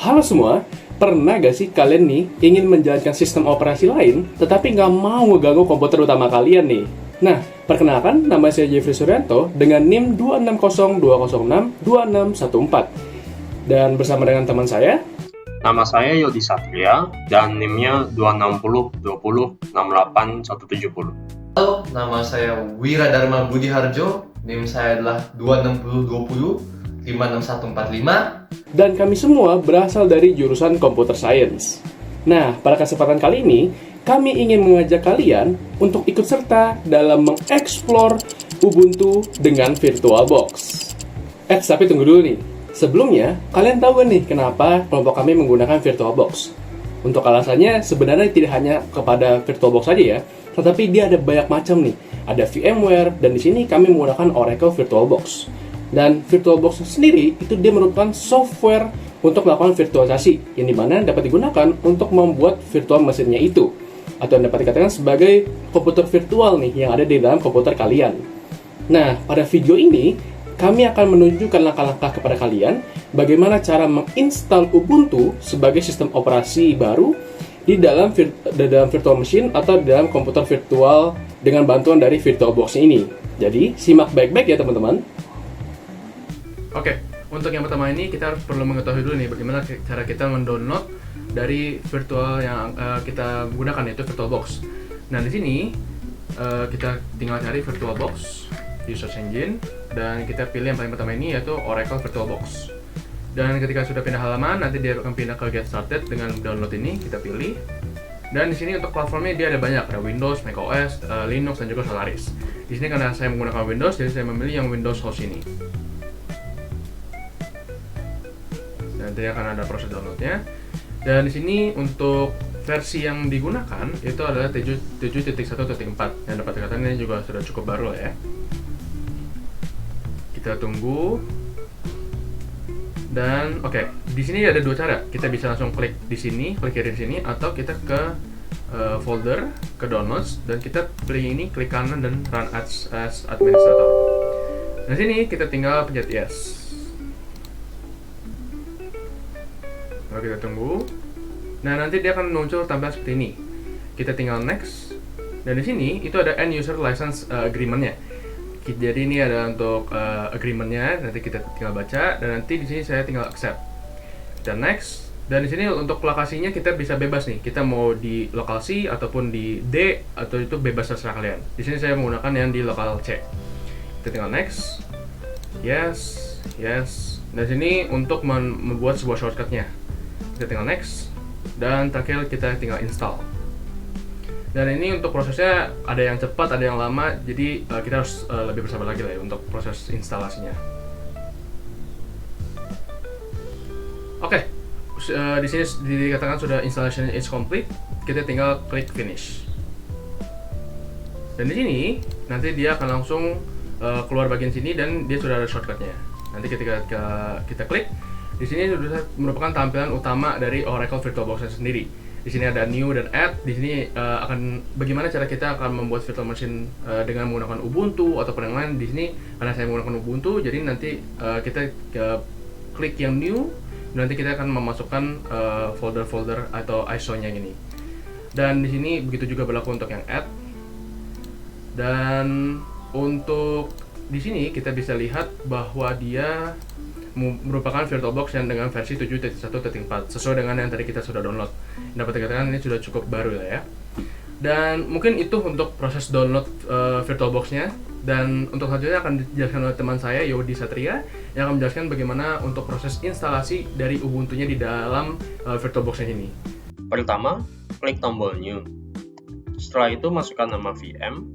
Halo semua, pernah gak sih kalian nih ingin menjalankan sistem operasi lain, tetapi nggak mau ngeganggu komputer utama kalian nih? Nah, perkenalkan, nama saya Jeffrey Suryanto dengan NIM 2602062614. Dan bersama dengan teman saya, Nama saya Yodi Satria dan NIM-nya 260206870. Halo, nama saya Wira Dharma Budi Harjo. NIM saya adalah 26020 56145. dan kami semua berasal dari jurusan Computer Science. Nah, pada kesempatan kali ini, kami ingin mengajak kalian untuk ikut serta dalam mengeksplor Ubuntu dengan VirtualBox. Tapi tunggu dulu nih. Sebelumnya, kalian tahu nih kenapa kelompok kami menggunakan VirtualBox? Untuk alasannya sebenarnya tidak hanya kepada VirtualBox saja ya, tetapi dia ada banyak macam nih. Ada VMware, dan di sini kami menggunakan Oracle VirtualBox. Dan VirtualBox sendiri itu dia merupakan software untuk melakukan virtualisasi yang dimana dapat digunakan untuk membuat virtual mesinnya itu, atau yang dapat dikatakan sebagai komputer virtual nih yang ada di dalam komputer kalian. Nah, pada video ini kami akan menunjukkan langkah-langkah kepada kalian bagaimana cara menginstal Ubuntu sebagai sistem operasi baru di dalam virtual machine atau di dalam komputer virtual dengan bantuan dari VirtualBox ini. Jadi, simak baik-baik ya teman-teman. Oke, untuk yang pertama ini kita harus perlu mengetahui dulu nih bagaimana cara kita mendownload dari virtual yang kita gunakan, yaitu VirtualBox. Nah, di sini kita tinggal cari VirtualBox di search engine dan kita pilih yang paling pertama ini, yaitu Oracle VirtualBox. Dan ketika sudah pindah halaman, nanti dia akan pindah ke Get Started dengan download ini, kita pilih. Dan di sini untuk platformnya dia ada banyak, ada Windows, macOS, Linux, dan juga Solaris. Di sini karena saya menggunakan Windows, jadi saya memilih yang Windows host ini. Nanti akan ada proses downloadnya. Dan di sini untuk versi yang digunakan itu adalah 7.1.4 yang dapat dikatakan ini juga sudah cukup baru lah ya. Kita tunggu. Dan oke, di sini ada dua cara. Kita bisa langsung klik di sini, klik kiri di sini, atau kita ke folder, ke downloads, dan kita pilih ini, klik kanan dan run as administrator. Nah, sini kita tinggal pencet yes. Lalu kita tunggu. Nah, nanti dia akan muncul tampilan seperti ini. Kita tinggal next. Dan di sini itu ada end user license agreement-nya. Jadi ini ada untuk agreement-nya. Nanti kita tinggal baca dan nanti di sini saya tinggal accept. Kita next. Dan di sini untuk lokasinya kita bisa bebas nih. Kita mau di lokal C ataupun di D, atau itu bebas terserah kalian. Di sini saya menggunakan yang di lokal C. Kita tinggal next. Yes, yes. Dan sini untuk membuat sebuah shortcut-nya. Kita tinggal next, dan terakhir kita tinggal install. Dan ini untuk prosesnya ada yang cepat, ada yang lama, jadi kita harus lebih bersabar lagi lah ya untuk proses instalasinya. Oke, di sini dikatakan sudah installation is complete. Kita tinggal klik finish. Dan di sini nanti dia akan langsung keluar bagian sini dan dia sudah ada shortcutnya. Nanti ketika kita klik, di sini sudah merupakan tampilan utama dari Oracle VirtualBox sendiri. Di sini ada new dan add. Di sini akan bagaimana cara kita akan membuat virtual machine dengan menggunakan Ubuntu ataupun yang lain. Di sini karena saya menggunakan Ubuntu, jadi nanti kita klik yang new. Nanti kita akan memasukkan folder-folder atau ISO-nya ini. Dan di sini begitu juga berlaku untuk yang add. Dan untuk di sini kita bisa lihat bahwa dia merupakan VirtualBox yang dengan versi 7.1.4 sesuai dengan yang tadi kita sudah download. Dapat dikatakan ini sudah cukup baru lah ya. Dan mungkin itu untuk proses download VirtualBox-nya. Dan untuk selanjutnya akan dijelaskan oleh teman saya Yodi Satria yang akan menjelaskan bagaimana untuk proses instalasi dari Ubuntu-nya di dalam VirtualBox-nya ini. Pertama, klik tombol New. Setelah itu masukkan nama VM,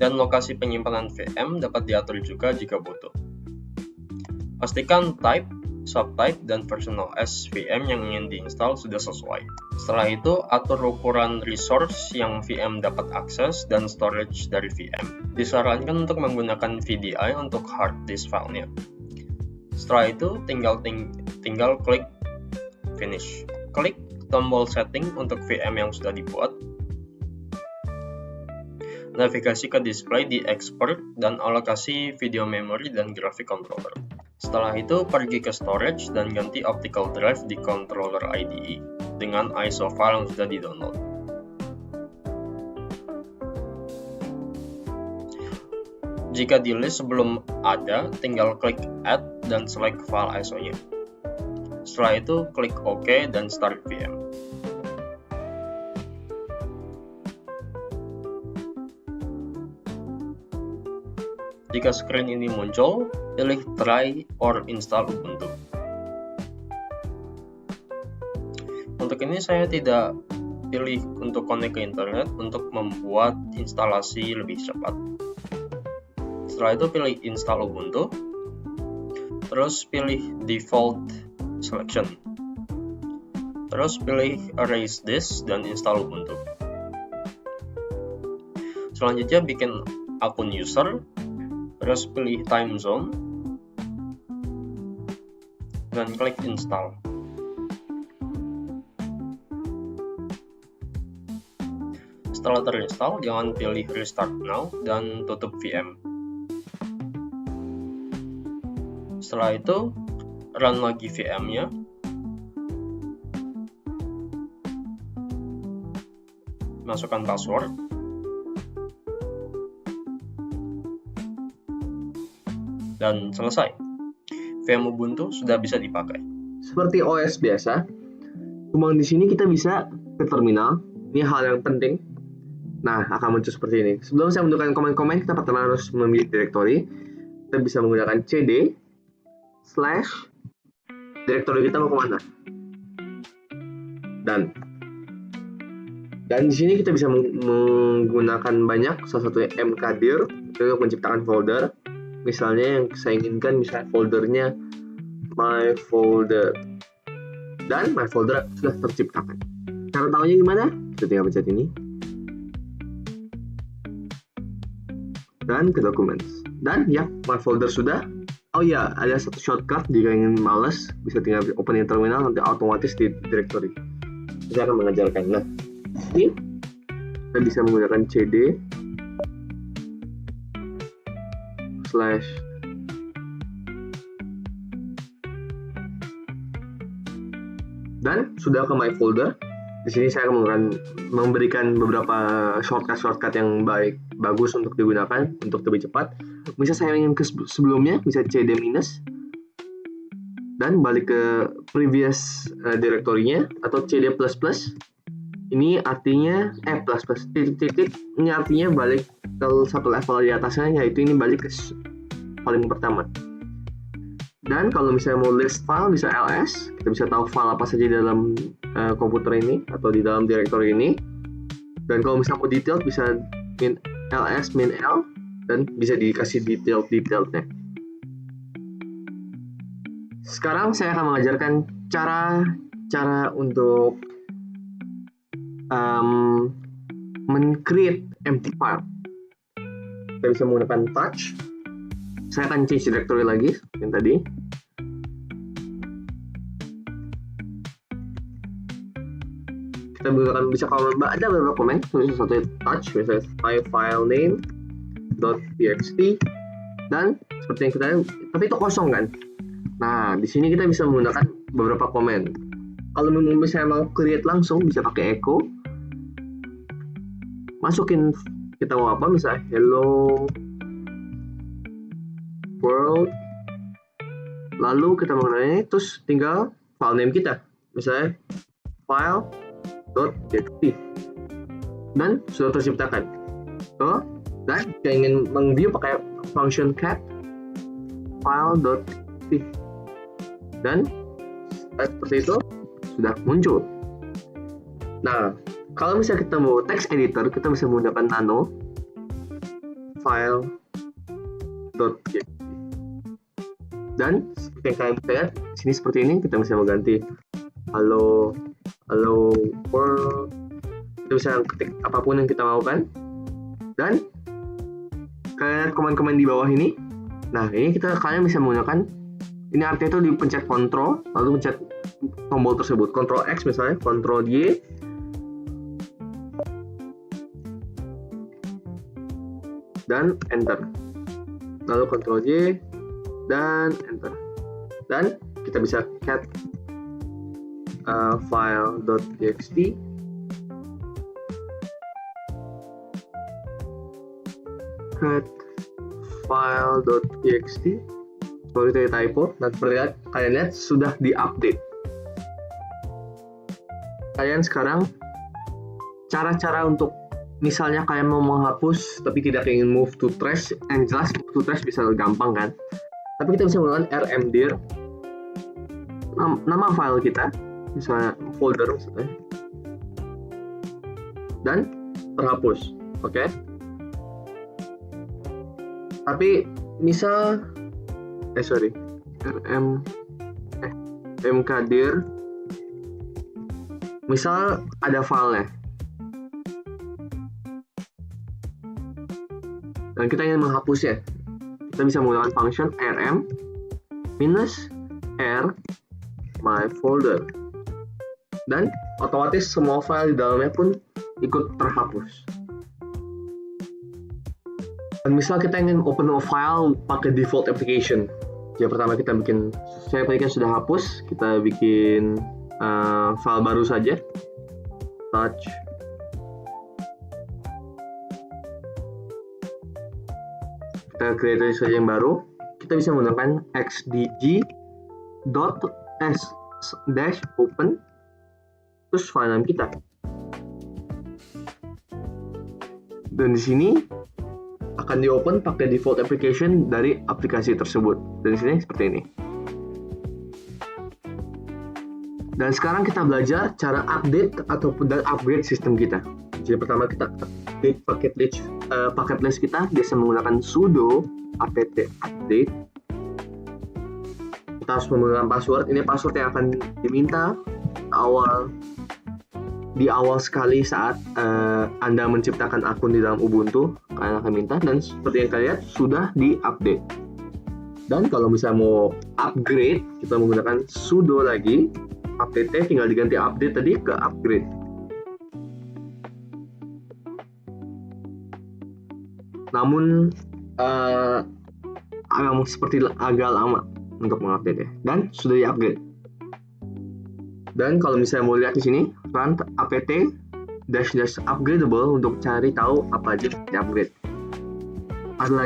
dan lokasi penyimpanan VM dapat diatur juga jika butuh. Pastikan type, subtype, dan version OS VM yang ingin diinstal sudah sesuai. Setelah itu, atur ukuran resource yang VM dapat akses dan storage dari VM. Disarankan untuk menggunakan VDI untuk hard disk filenya. Setelah itu, tinggal klik finish. Klik tombol setting untuk VM yang sudah dibuat. Navigasi ke display di export dan alokasi video memory dan graphic controller. Setelah itu pergi ke storage dan ganti optical drive di controller IDE dengan ISO file yang sudah di-download. Jika di list sebelum ada, tinggal klik add dan select file ISO-nya. Setelah itu klik OK dan start VM. Jika screen ini muncul, pilih Try or Install Ubuntu. Untuk ini saya tidak pilih untuk connect ke internet untuk membuat instalasi lebih cepat. Setelah itu pilih Install Ubuntu, terus pilih Default Selection, terus pilih Erase This dan Install Ubuntu. Selanjutnya bikin akun user, terus pilih time zone dan klik install. Setelah terinstall, jangan pilih restart now dan tutup VM. Setelah itu, run lagi VM-nya. Masukkan password. Dan selesai. VM Ubuntu sudah bisa dipakai. Seperti OS biasa, cuma di sini kita bisa ke terminal. Ini hal yang penting. Nah, akan muncul seperti ini. Sebelum saya menentukan komen-komen, kita pertama harus memilih directory. Kita bisa menggunakan cd / directory kita mau kemana. Dan di sini kita bisa menggunakan banyak, salah satunya mkdir untuk menciptakan folder. Misalnya yang saya inginkan, misalnya foldernya my folder, dan my folder sudah terciptakan. Cara tahunya gimana? Kita tinggal pencet ini dan ke documents, dan ya, my folder sudah. Oh ya, ada satu shortcut jika ingin males, bisa tinggal open in terminal, nanti otomatis di directory. Saya akan mengajarkan. Nah, ini kita bisa menggunakan cd / dan sudah ke my folder. Di sini saya akan memberikan beberapa shortcut yang bagus untuk digunakan untuk lebih cepat. Bisa saya ingin ke sebelumnya, bisa cd minus dan balik ke previous directory-nya, atau cd plus plus. Ini artinya plus plus titik. Ini artinya balik ke satu level di atasnya, yaitu ini balik ke paling pertama. Dan kalau misalnya mau list file, bisa ls. Kita bisa tahu file apa saja di dalam komputer ini atau di dalam directory ini. Dan kalau misalnya mau detail, bisa min ls min l dan bisa dikasih detailnya. Sekarang saya akan mengajarkan cara untuk men-create empty file. Kita bisa menggunakan touch. Saya akan change directory lagi yang tadi. Kita menggunakan, bisa kalau ada beberapa komen, tulis satu touch, misalnya file name .txt, dan seperti yang kita lihat, tapi itu kosong kan. Nah, di sini kita bisa menggunakan beberapa komen. Kalau misalnya mau create langsung, bisa pakai echo. Masukin kita mau apa, misalnya hello world, lalu kita menggunakannya, terus tinggal file name kita, misalnya file.txt, dan sudah terciptakan. Dan jika ingin meng-view pakai function cat file.txt, dan seperti itu sudah muncul. Nah, kalau misalnya kita mau text editor, kita bisa menggunakan nano file.txt. Dan seperti yang kalian bisa lihat, sini seperti ini, kita bisa mengganti hello world. Kita bisa ketik apapun yang kita maukan. Dan kalian lihat komen-komen di bawah ini. Nah, ini kalian bisa menggunakan, ini artinya itu dipencet kontrol, lalu pencet tombol tersebut, Ctrl X misalnya, Ctrl Y, dan enter, lalu Ctrl Y dan enter. Dan kita bisa cat file.txt cat file.txt. Sorry tadi typo. Dan kalian lihat sudah diupdate. Kalian sekarang cara-cara untuk misalnya kalian mau menghapus tapi tidak ingin move to trash, yang jelas move to trash bisa gampang kan, tapi kita bisa menggunakan rmdir nama file kita, misalnya folder misalnya, dan terhapus. Oke. Tapi misal mkdir, misal ada filenya dan kita ingin menghapusnya, kita bisa menggunakan function rm -r my folder, dan otomatis semua file di dalamnya pun ikut terhapus. Dan misal kita ingin open a file pakai default application, ya pertama kita bikin, saya tadi kan sudah hapus, kita bikin file baru saja, touch kita create saja yang baru. Kita bisa menggunakan xdg.s-open terus file name kita, dan di sini akan di open pakai default application dari aplikasi tersebut. Dan di sini seperti ini. Dan sekarang kita belajar cara update ataupun dan upgrade sistem kita. Jadi pertama kita update packet list kita biasa menggunakan sudo apt update. Kita harus menggunakan password. Ini password yang akan diminta di awal sekali saat Anda menciptakan akun di dalam Ubuntu, kalian akan minta, dan seperti yang kalian lihat sudah di-update. Dan kalau misalnya mau upgrade, kita menggunakan sudo lagi, apt tinggal diganti update tadi ke upgrade. Namun agak lama untuk mengupdate ya, dan sudah di-upgrade. Dan kalau misalnya mau lihat di sini, run apt -upgradable untuk cari tahu apa aja di upgrade. Ada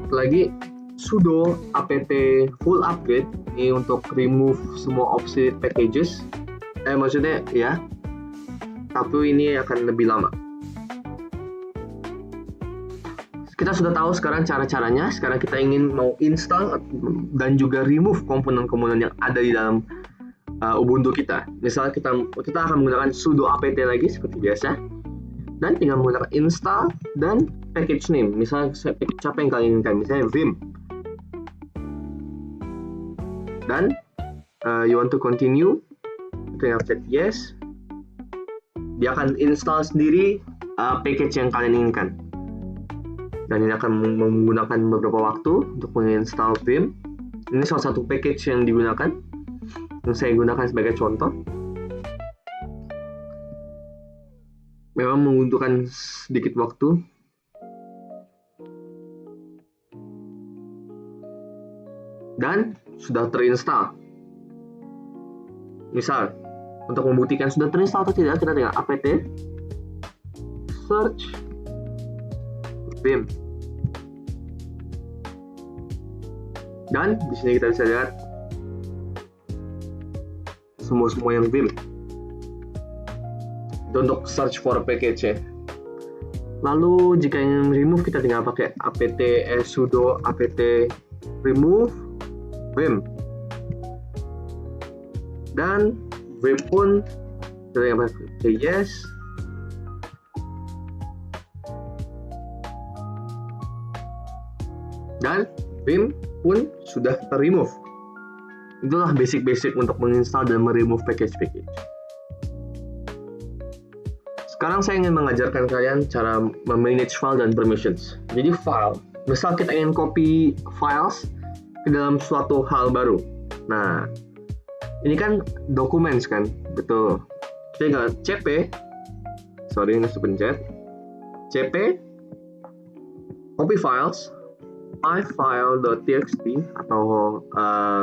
lagi sudo apt full upgrade ini untuk remove semua obsolete packages. Maksudnya ya, tapi ini akan lebih lama. Kita sudah tahu sekarang cara-caranya. Sekarang kita ingin mau install dan juga remove komponen-komponen yang ada di dalam Ubuntu kita. Misalnya kita akan menggunakan sudo apt lagi seperti biasa, dan tinggal menggunakan install dan package name. Misalnya package apa yang kalian inginkan, misalnya vim, dan you want to continue, tinggal klik yes. Dia akan install sendiri package yang kalian inginkan, dan ini akan menggunakan beberapa waktu untuk menginstal vim. Ini salah satu package yang digunakan, yang saya gunakan sebagai contoh. Memang membutuhkan sedikit waktu. Dan sudah terinstall. Misal, untuk membuktikan sudah terinstall atau tidak, kita tinggal apt search vim. Dan di sini kita bisa lihat semua yang vim. Itu untuk search for package ya. Lalu jika ingin remove, kita tinggal pakai apt sudo apt remove vim. Dan vim pun kita tinggal pakai yes. Dan vim pun sudah ter-remove. Itulah basic-basic untuk menginstal dan meremove package-package. Sekarang saya ingin mengajarkan kalian cara memanage file dan permissions. Jadi file, misal kita ingin copy files ke dalam suatu hal baru. Nah, ini kan documents kan, betul. Kita tinggal cp, ini harus pencet, cp, copy files, myfile.txt atau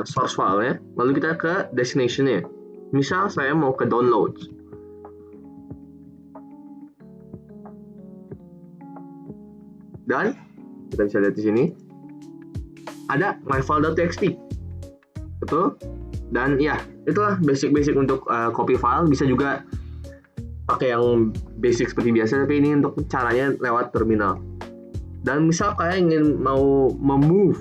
source file ya. Lalu kita ke destination-nya. Misal saya mau ke downloads. Dan kita bisa lihat di sini ada myfile.txt. Betul? Dan ya, itulah basic-basic untuk copy file. Bisa juga pakai yang basic seperti biasa, tapi ini untuk caranya lewat terminal. Dan misal kalian ingin mau memove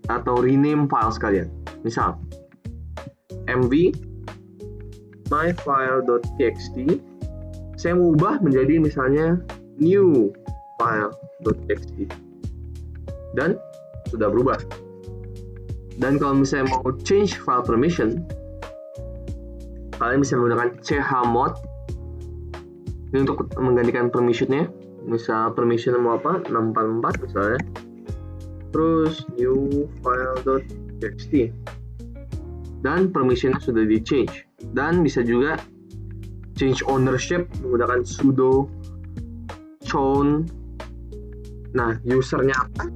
atau rename file sekalian, misal mv myfile.txt, saya mau ubah menjadi misalnya new file.txt, dan sudah berubah. Dan kalau misalnya mau change file permission, kalian bisa menggunakan chmod ini untuk menggantikan permissionnya. Misal permission mau apa, 644 misalnya, terus new file.txt, dan permissionnya sudah di change. Dan bisa juga change ownership menggunakan sudo chown. Nah, usernya apa?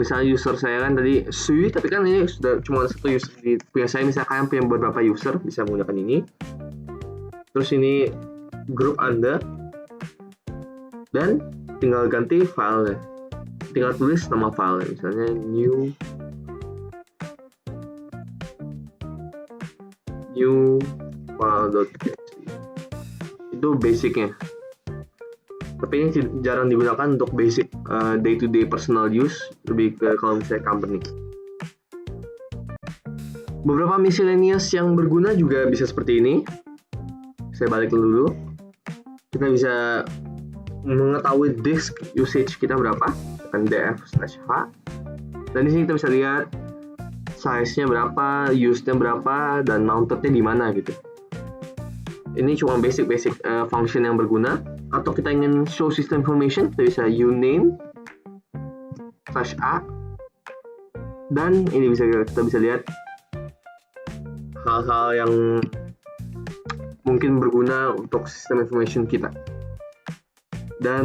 Misalnya user saya kan tadi Sui, tapi kan ini sudah cuma satu user di punya saya. Misalnya kalian punya beberapa user, bisa menggunakan ini. Terus ini grup Anda, dan tinggal ganti filenya, tinggal tulis nama file, misalnya new file.txt. Itu basicnya, tapi ini jarang digunakan untuk basic day to day personal use, lebih ke kalau misalnya company. Beberapa miscellaneous yang berguna juga bisa seperti ini. Saya balik dulu, kita bisa mengetahui disk usage kita berapa, tekan df/h, dan di sini kita bisa lihat size-nya berapa, use-nya berapa, dan mounted-nya di mana gitu. Ini cuma basic function yang berguna. Atau kita ingin show system information, kita bisa uname/a, dan ini kita bisa lihat hal-hal yang mungkin berguna untuk sistem information kita. Dan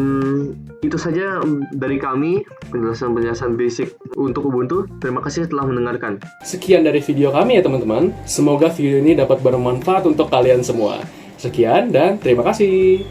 itu saja dari kami, penjelasan basic untuk Ubuntu. Terima kasih telah mendengarkan. Sekian dari video kami ya teman-teman. Semoga video ini dapat bermanfaat untuk kalian semua. Sekian dan terima kasih.